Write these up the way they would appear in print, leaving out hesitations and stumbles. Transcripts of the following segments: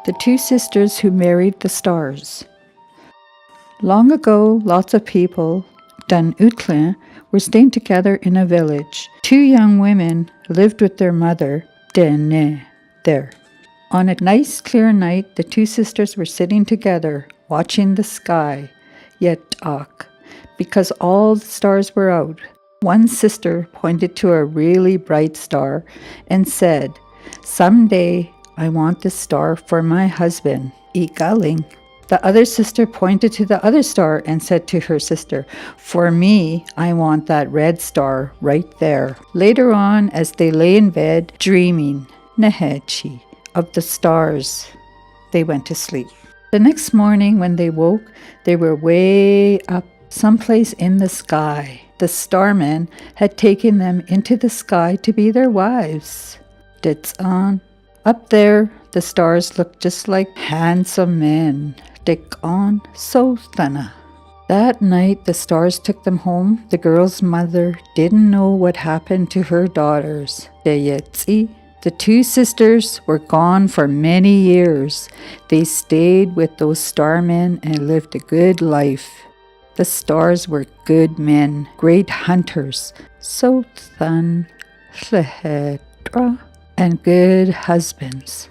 The two sisters who married the stars. Long ago, lots of people, Dan Utlin, were staying together in a village. Two young women lived with their mother, Dene, there. On a nice clear night, the two sisters were sitting together, watching the sky, yet because all the stars were out. One sister pointed to a really bright star and said, "Someday I want this star for my husband, Igaling." The other sister pointed to the other star and said to her sister, "For me, I want that red star right there." Later on, as they lay in bed, dreaming, Nehechi, of the stars, they went to sleep. The next morning when they woke, they were way up someplace in the sky. The starmen had taken them into the sky to be their wives. Ditsan. Up there, the stars looked just like handsome men. Dikon Sothana. That night, the stars took them home. The girl's mother didn't know what happened to her daughters. Deyetsi. The two sisters were gone for many years. They stayed with those starmen and lived a good life. The stars were good men, great hunters, Sothan, Hlehetra, and good husbands.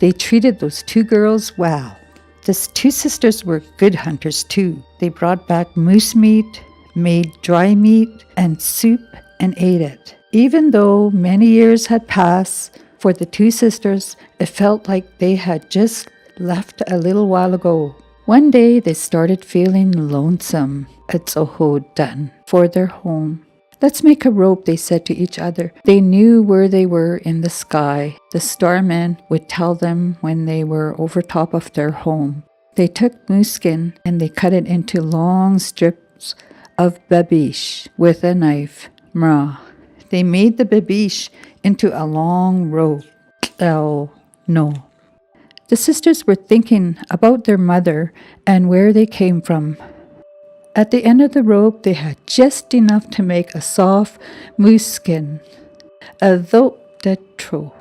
They treated those two girls well. The two sisters were good hunters too. They brought back moose meat, made dry meat and soup, and ate it. Even though many years had passed, for the two sisters, it felt like they had just left a little while ago. One day they started feeling lonesome at Zohodan for their home. "Let's make a rope," they said to each other. They knew where they were in the sky. The starmen would tell them when they were over top of their home. They took moose skin and they cut it into long strips of babiche with a knife. Mra. They made the babiche into a long rope. No. The sisters were thinking about their mother and where they came from. At the end of the rope, they had just enough to make a soft moose skin, a detro,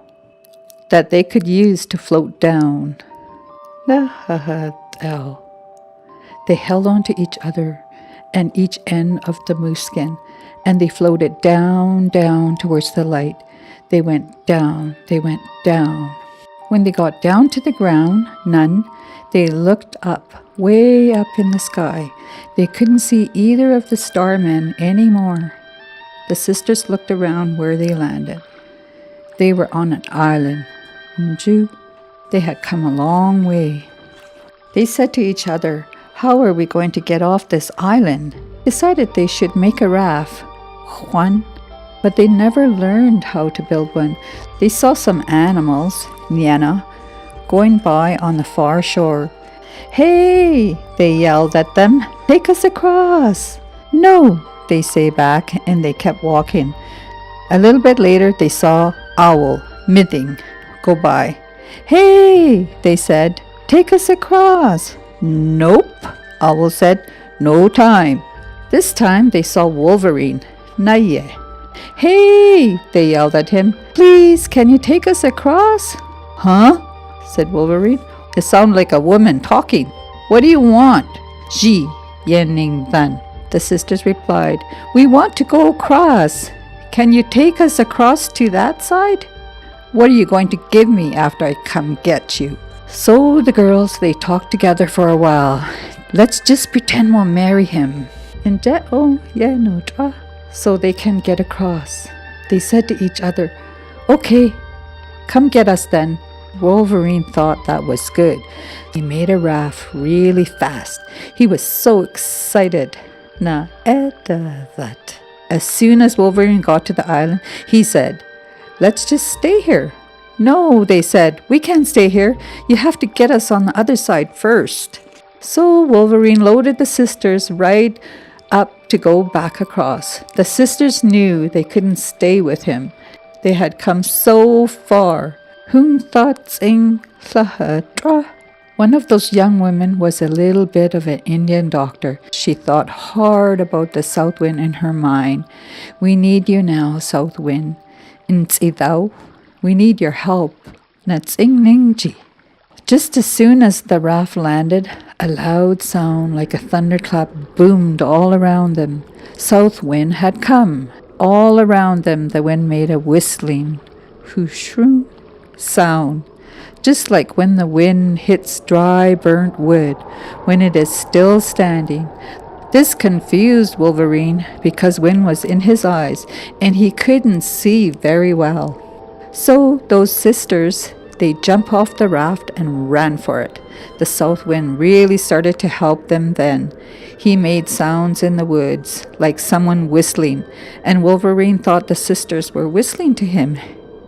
that they could use to float down. They held on to each other and each end of the moose skin, and they floated down towards the light. They went down. When they got down to the ground, they looked up, way up in the sky. They couldn't see either of the starmen anymore. The sisters looked around where they landed. They were on an island. Nju. They had come a long way. They said to each other, "How are we going to get off this island?" Decided they should make a raft. Juan. But they never learned how to build one. They saw some animals, Niana, going by on the far shore. "Hey!" they yelled at them. "Take us across!" "No!" they say back, and they kept walking. A little bit later, they saw Owl, Mithing, go by. "Hey!" they said. "Take us across!" "Nope," Owl said. "No time." This time, they saw Wolverine, Naye. "Hey!" they yelled at him. "Please, can you take us across?" "Huh?" said Wolverine. "It sounds like a woman talking. What do you want?" "Ji, Yening Dan," the sisters replied. "We want to go across. Can you take us across to that side?" "What are you going to give me after I come get you?" So the girls, they talked together for a while. "Let's just pretend we'll marry him. So they can get across." They said to each other, "Okay, come get us then." Wolverine thought that was good. He made a raft really fast. He was so excited. As soon as Wolverine got to the island, he said, "Let's just stay here." "No," they said, "we can't stay here. You have to get us on the other side first." So Wolverine loaded the sisters right up to go back across. The sisters knew they couldn't stay with him. They had come so far. One of those young women was a little bit of an Indian doctor. She thought hard about the south wind in her mind. "We need you now, south wind. We need your help. Just as soon as the raft landed, a loud sound like a thunderclap boomed all around them. South wind had come. All around them the wind made a whistling, whoosh sound, just like when the wind hits dry burnt wood when it is still standing. This confused Wolverine because wind was in his eyes and he couldn't see very well. So those sisters, they jumped off the raft and ran for it. The south wind really started to help them then. He made sounds in the woods, like someone whistling, and Wolverine thought the sisters were whistling to him.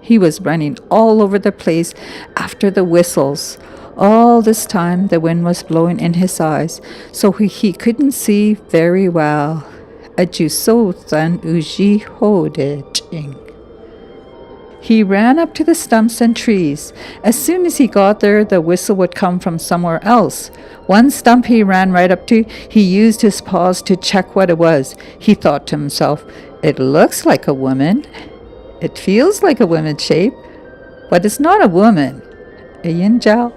He was running all over the place after the whistles. All this time the wind was blowing in his eyes, so he couldn't see very well. Ajusotan uji hodejing. He ran up to the stumps and trees. As soon as he got there, the whistle would come from somewhere else. One stump he ran right up to. He used his paws to check what it was. He thought to himself, "It looks like a woman. It feels like a woman's shape, but it's not a woman." Ayan Jiao.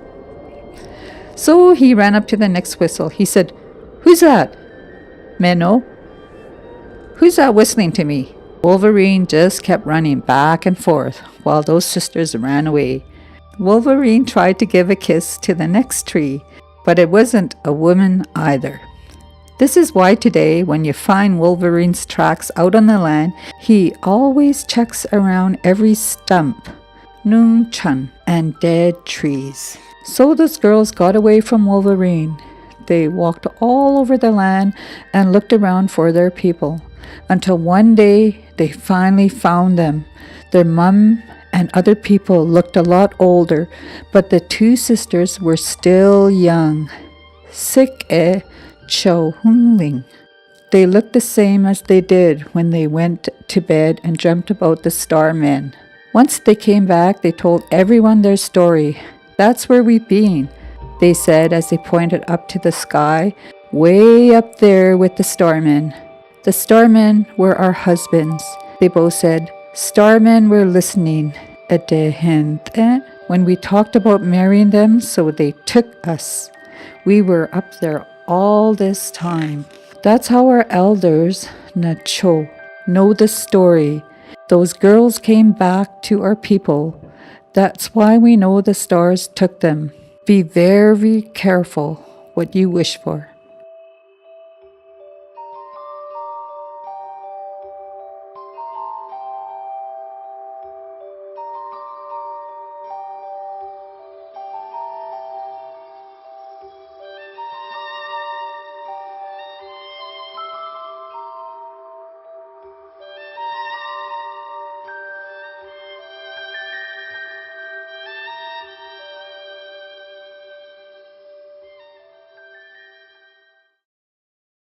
So he ran up to the next whistle. He said, "Who's that?" "Menno." "Who's that whistling to me?" Wolverine just kept running back and forth while those sisters ran away. Wolverine tried to give a kiss to the next tree, but it wasn't a woman either. This is why today, when you find Wolverine's tracks out on the land, he always checks around every stump, nung chun, and dead trees. So those girls got away from Wolverine. They walked all over the land and looked around for their people, until one day they finally found them. Their mum and other people looked a lot older, but the two sisters were still young. Sik e Cho Hungling. They looked the same as they did when they went to bed and dreamt about the starmen. Once they came back, they told everyone their story. "That's where we've been," they said as they pointed up to the sky, way up there with the starmen. "The starmen were our husbands." They both said, "Starmen were listening at the hand when we talked about marrying them, so they took us. We were up there all this time." That's how our elders, Nacho, know the story. Those girls came back to our people. That's why we know the stars took them. Be very careful what you wish for.